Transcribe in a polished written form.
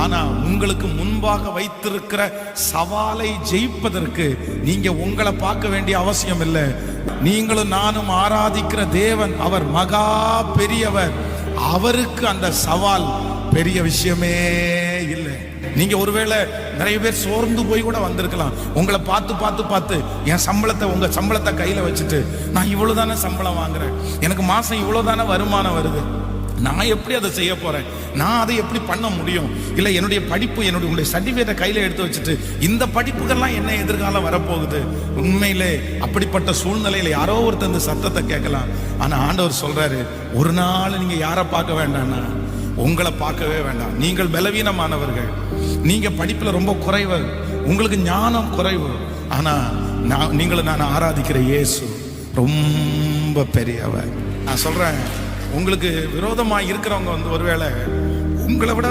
ஆனா உங்களுக்கு முன்பாக வைத்திருக்கிற சவாலை ஜெயிப்பதற்கு நீங்க உங்களை பார்க்க வேண்டிய அவசியம் இல்லை. நீங்களும் நானும் ஆராதிக்கிற தேவன் அவர் மகா பெரியவர். அவருக்கு அந்த சவால் பெரிய விஷயமே இல்லை. நீங்க ஒருவேளை நிறைய பேர் சோர்ந்து போய் கூட வந்திருக்கலாம். உங்களை பார்த்து பார்த்து பார்த்து என் சம்பளத்தை, உங்க சம்பளத்தை கையில வச்சுட்டு, நான் இவ்வளவுதானே சம்பளம் வாங்குறேன், எனக்கு மாசம் இவ்வளவுதானே வருமானம் வருது, நான் எப்படி அதை செய்ய போறேன், நான் அதை எப்படி பண்ண முடியும், இல்லை என்னுடைய படிப்பு, என்னுடைய சர்டிஃபிகேட்டை கையில எடுத்து வச்சுட்டு இந்த படிப்புகள்லாம் என்ன எதிர்காலம் வரப்போகுது. உண்மையிலே அப்படிப்பட்ட சூழ்நிலையில யாரோ ஒருத்தர் இந்த சத்தத்தை கேட்கலாம். ஆனா ஆண்டவர் சொல்றாரு, ஒரு நாள் நீங்க யாரை பார்க்க வேண்டாம்னா உங்களை பார்க்கவே வேண்டாம். நீங்கள் பலவீனமானவர்கள், நீங்க படிப்புல ரொம்ப குறைவு, உங்களுக்கு ஞானம் குறைவு. ஆனா நீங்களும் நான் ஆராதிக்கிற இயேசு ரொம்ப பெரியவர். நான் சொல்றேன், உங்களுக்கு விரோதமா இருக்கிறவங்க ஒருவேளை உங்களை விட